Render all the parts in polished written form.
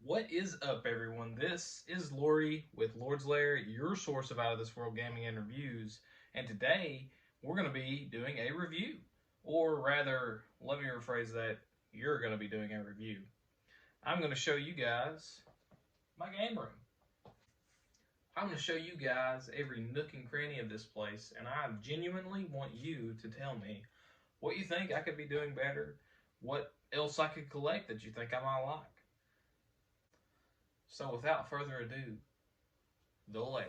What is up, everyone? This is Lori with Lord's Lair, your source of out of this world gaming and reviews. And today we're going to be doing a review. Or rather, let me rephrase that, you're going to be doing a review. I'm going to show you guys my game room. I'm going to show you guys every nook and cranny of this place, and I genuinely want you to tell me what you think I could be doing better, what else I could collect that you think I might like. So without further ado, the lair.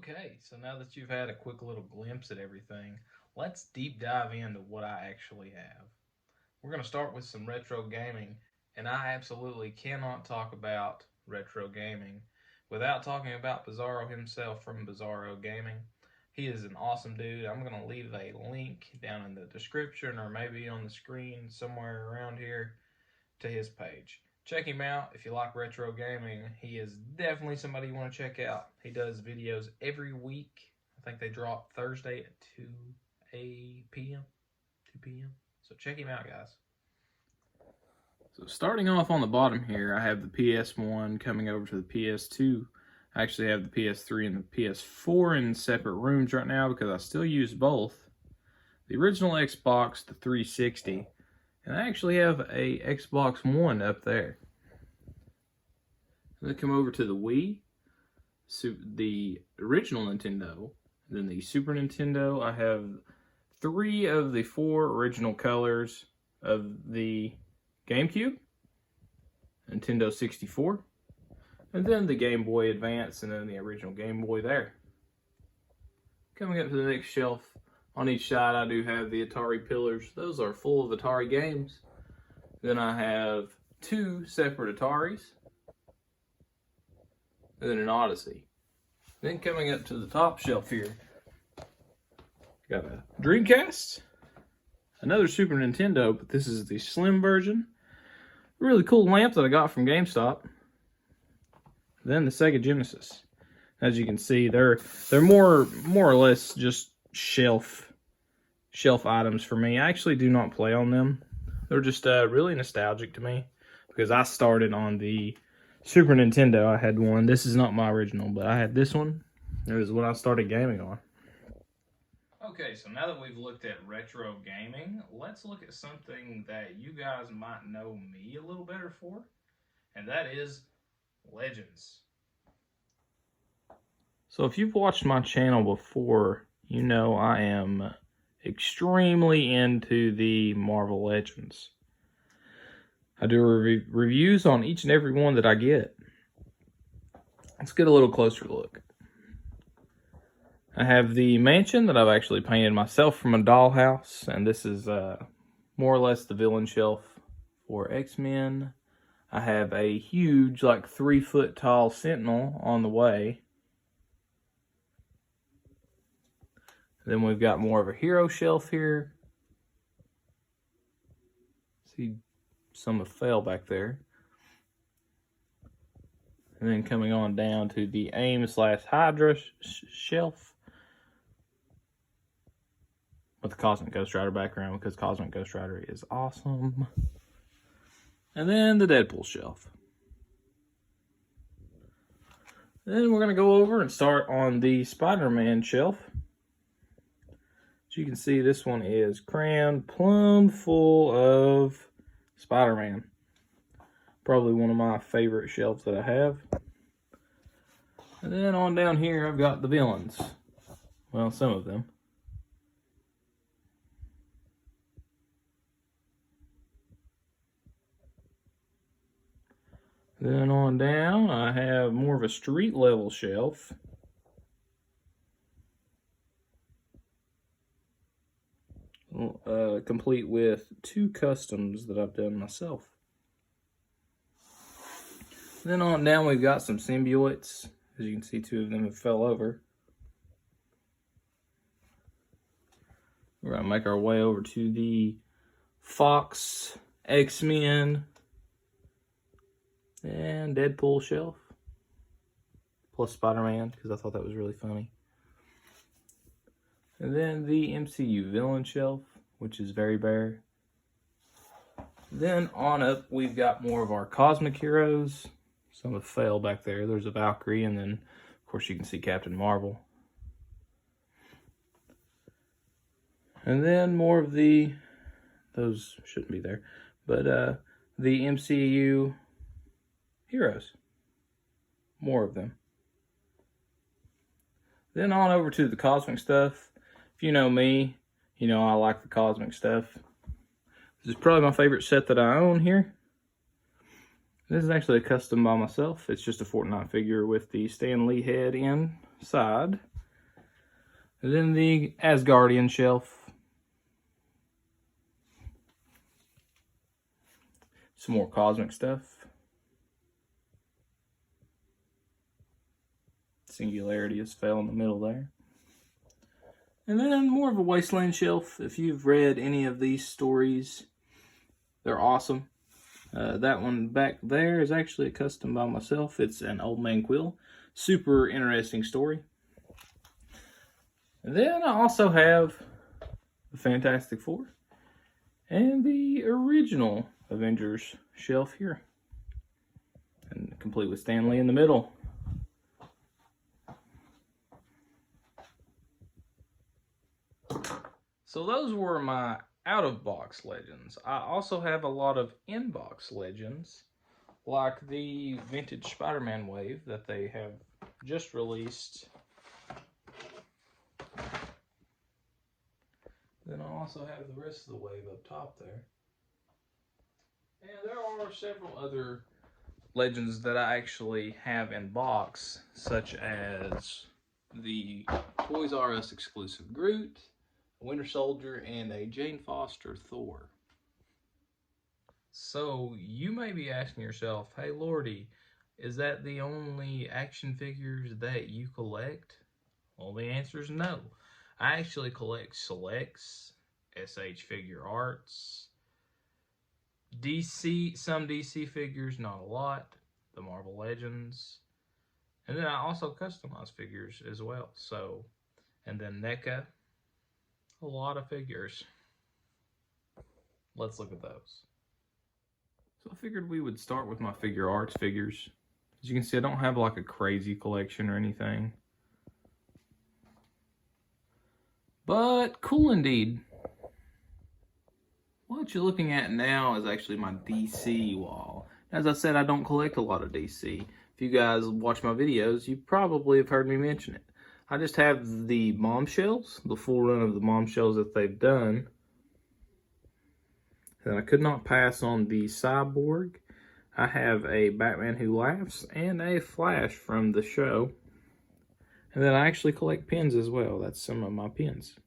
Okay, so now that you've had a quick little glimpse at everything, let's deep dive into what I actually have. We're going to start with some retro gaming, and I absolutely cannot talk about retro gaming without talking about Bizarro himself from Bizarro Gaming. He is an awesome dude. I'm going to leave a link down in the description or maybe on the screen somewhere around here to his page. Check him out if you like retro gaming. He is definitely somebody you want to check out. He does videos every week. I think they drop Thursday at 2 p.m. 2 p.m. So check him out, guys. So starting off on the bottom here, I have the PS1 coming over to the PS2. I actually have the PS3 and the PS4 in separate rooms right now because I still use both. The original Xbox, the 360, and I actually have a Xbox One up there. Then come over to the Wii, the original Nintendo, then the Super Nintendo. I have 3 of the 4 original colors of the GameCube, Nintendo 64, and then the Game Boy Advance, and then the original Game Boy there. Coming up to the next shelf, on each side I do have the Atari pillars. Those are full of Atari games. Then I have 2 separate Ataris, and then an Odyssey. Then coming up to the top shelf here, got a Dreamcast, another Super Nintendo, but this is the slim version. A really cool lamp that I got from GameStop. Then the Sega Genesis. As you can see, they're more or less just shelf items for me. I actually do not play on them. They're just really nostalgic to me because I started on the Super Nintendo. I had one. This is not my original, but I had this one. It was what I started gaming on. Okay, so now that we've looked at retro gaming, let's look at something that you guys might know me a little better for, and that is Legends. So if you've watched my channel before, you know I am extremely into the Marvel Legends. I do reviews on each and every one that I get. Let's get a little closer look. I have the mansion that I've actually painted myself from a dollhouse, and this is more or less the villain shelf for X-Men. I have a huge, like 3-foot tall Sentinel on the way. Then we've got more of a hero shelf here. See, some have fell back there. And then coming on down to the AIM/Hydra shelf with the Cosmic Ghost Rider background because Cosmic Ghost Rider is awesome. And then the Deadpool shelf. Then we're going to go over and start on the Spider-Man shelf. As you can see, this one is crammed plumb full of Spider-Man. Probably one of my favorite shelves that I have. And then on down here, I've got the villains. Well, some of them. Then on down, I have more of a street level shelf. Complete with 2 customs that I've done myself. Then on down, we've got some symbiotes. As you can see, 2 of them have fell over. We're going to make our way over to the Fox, X-Men, and Deadpool shelf. Plus Spider-Man, because I thought that was really funny. And then the MCU villain shelf, which is very bare. Then on up, we've got more of our cosmic heroes. Some have failed back there. There's a Valkyrie, and then, of course, you can see Captain Marvel. And then more of those shouldn't be there, but the MCU heroes. More of them. Then on over to the cosmic stuff. If you know me, you know I like the cosmic stuff. This is probably my favorite set that I own here. This is actually a custom by myself. It's just a Fortnite figure with the Stan Lee head inside. And then the Asgardian shelf. Some more cosmic stuff. Singularity has fell in the middle there. And then more of a Wasteland shelf. If you've read any of these stories, they're awesome. That one back there is actually a custom by myself. It's an Old Man Quill. Super interesting story. And then I also have the Fantastic Four and the original Avengers shelf here. And complete with Stan Lee in the middle. So those were my out-of-box legends. I also have a lot of in-box legends, like the vintage Spider-Man wave that they have just released. Then I also have the rest of the wave up top there. And there are several other legends that I actually have in box, such as the Toys R Us exclusive Groot, Winter Soldier, and a Jane Foster Thor. So you may be asking yourself, hey Lordy, is that the only action figures that you collect? Well, the answer is no. I actually collect selects, SH Figure Arts, DC, some DC figures, not a lot, the Marvel Legends, and then I also customize figures as well. So, and then NECA. A lot of figures. Let's look at those. So I figured we would start with my figure arts figures. As you can see, I don't have like a crazy collection or anything. But cool indeed. What you're looking at now is actually my DC wall. As I said, I don't collect a lot of DC. If you guys watch my videos, you probably have heard me mention it. I just have the Bombshells, the full run of the Bombshells that they've done. And I could not pass on the Cyborg. I have a Batman Who Laughs and a Flash from the show. And then I actually collect pins as well. That's some of my pins.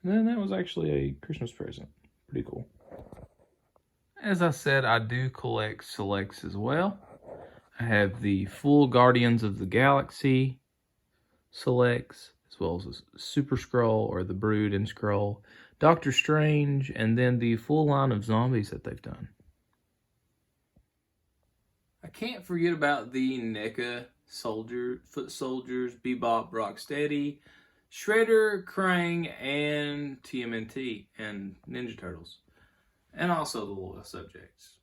And then that was actually a Christmas present. Pretty cool. As I said, I do collect selects as well. I have the full Guardians of the Galaxy selects, as well as the Super Skrull or the Brood and Skrull, Doctor Strange, and then the full line of zombies that they've done. I can't forget about the NECA Foot Soldiers, Bebop, Rocksteady, Shredder, Krang, and TMNT, and Ninja Turtles, and also the Loyal Subjects.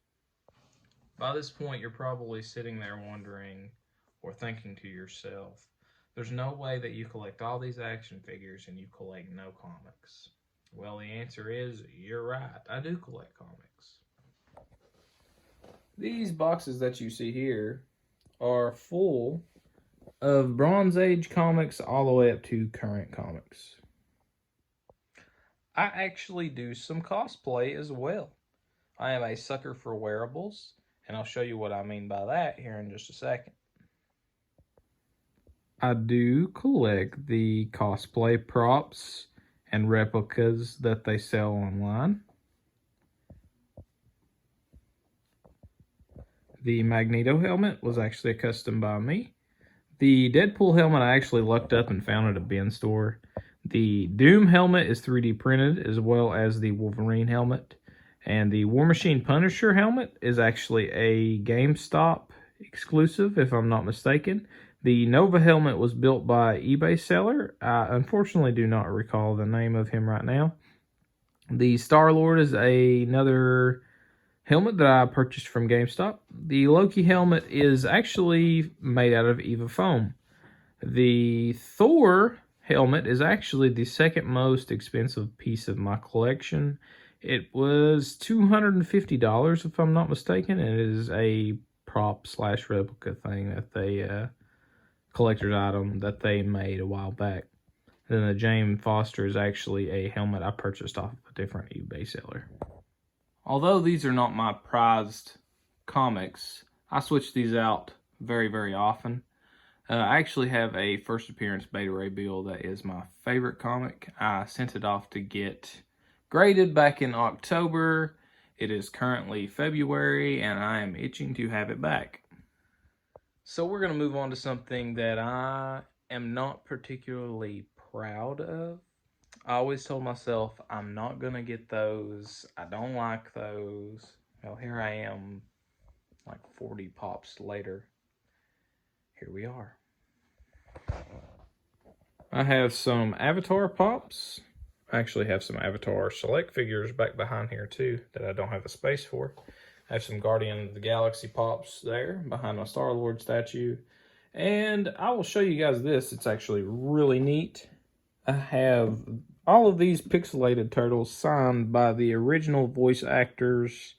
By this point, you're probably sitting there wondering or thinking to yourself, there's no way that you collect all these action figures and you collect no comics. Well, the answer is, you're right. I do collect comics. These boxes that you see here are full of Bronze Age comics all the way up to current comics. I actually do some cosplay as well. I am a sucker for wearables, and I'll show you what I mean by that here in just a second. I do collect the cosplay props and replicas that they sell online. The Magneto helmet was actually a custom by me. The Deadpool helmet I actually looked up and found at a bin store. The Doom helmet is 3D printed, as well as the Wolverine helmet. And the War Machine Punisher helmet is actually a GameStop exclusive, if I'm not mistaken. The Nova helmet was built by eBay seller. I unfortunately do not recall the name of him right now. The Star-Lord is another helmet that I purchased from GameStop. The Loki helmet is actually made out of EVA foam. The Thor helmet is actually the second most expensive piece of my collection. It was $250 if I'm not mistaken, and it is a prop / replica thing that they collector's item that they made a while back. Then the Jane Foster is actually a helmet I purchased off of a different eBay seller. Although these are not my prized comics, I switch these out very, very often. I actually have a first appearance Beta Ray Bill that is my favorite comic. I sent it off to get graded back in October. It is currently February, and I am itching to have it back. So we're going to move on to something that I am not particularly proud of. I always told myself I'm not going to get those. I don't like those. Well, here I am, like 40 pops later. Here we are. I have some Avatar pops. I actually have some Avatar Select figures back behind here too that I don't have the space for. I have some Guardian of the Galaxy pops there behind my Star-Lord statue. And I will show you guys this. It's actually really neat. I have all of these pixelated turtles signed by the original voice actors,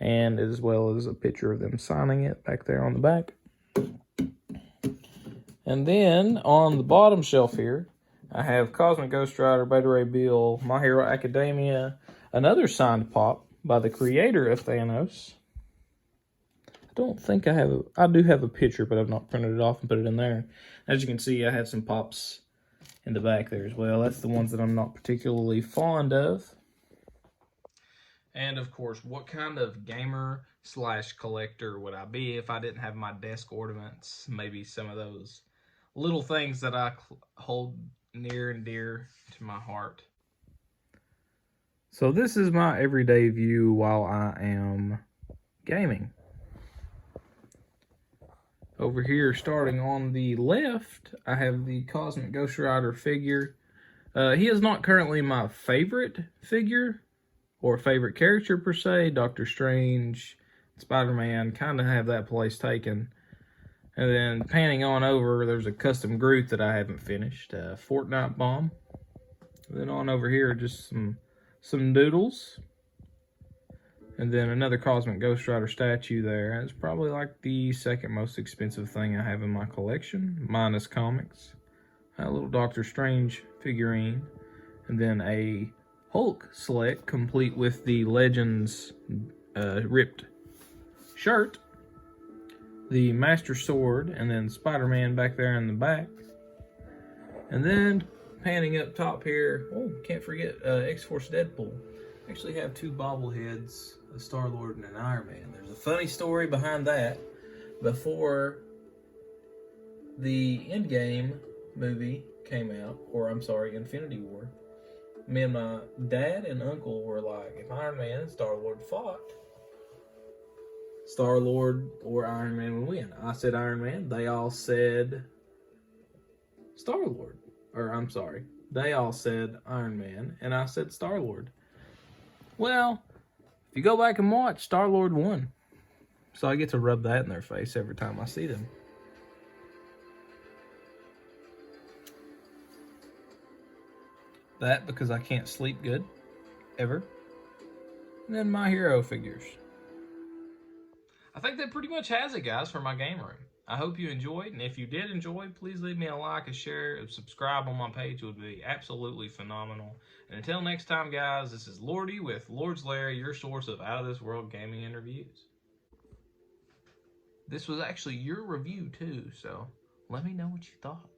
and as well as a picture of them signing it back there on the back. And then on the bottom shelf here, I have Cosmic Ghost Rider, Beta Ray Bill, My Hero Academia, another signed pop by the creator of Thanos. I don't think I do have a picture, but I've not printed it off and put it in there. As you can see, I have some pops in the back there as well. That's the ones that I'm not particularly fond of. And of course, what kind of gamer / collector would I be if I didn't have my desk ornaments? Maybe some of those little things that I hold near and dear to my heart. So this is my everyday view while I am gaming. Over here, starting on the left, I have the Cosmic Ghost Rider figure. He is not currently my favorite figure or favorite character per se. Doctor Strange, Spider-Man kind of have that place taken. And then panning on over, there's a custom Groot that I haven't finished. Fortnite Bomb. Then on over here, just some doodles. And then another Cosmic Ghost Rider statue there. It's probably like the second most expensive thing I have in my collection, minus comics. A little Doctor Strange figurine. And then a Hulk Select, complete with the Legends ripped shirt. The Master Sword, and then Spider-Man back there in the back. And then panning up top here, oh, can't forget X-Force Deadpool. I actually have two bobbleheads, a Star-Lord and an Iron Man. There's a funny story behind that. Before the Endgame movie came out, or I'm sorry, Infinity War, me and my dad and uncle were like, if Iron Man and Star-Lord fought, Star-Lord or Iron Man would win. I said Iron Man. They all said Star-Lord. Or, I'm sorry. They all said Iron Man, and I said Star-Lord. Well, if you go back and watch, Star-Lord won. So I get to rub that in their face every time I see them. That because I can't sleep good. Ever. And then my hero figures. I think that pretty much has it, guys, for my game room. I hope you enjoyed, and if you did enjoy, please leave me a like, a share, and subscribe on my page. It would be absolutely phenomenal. And until next time, guys, this is Lordy with Lord's Lair, your source of out-of-this-world gaming interviews. This was actually your review, too, so let me know what you thought.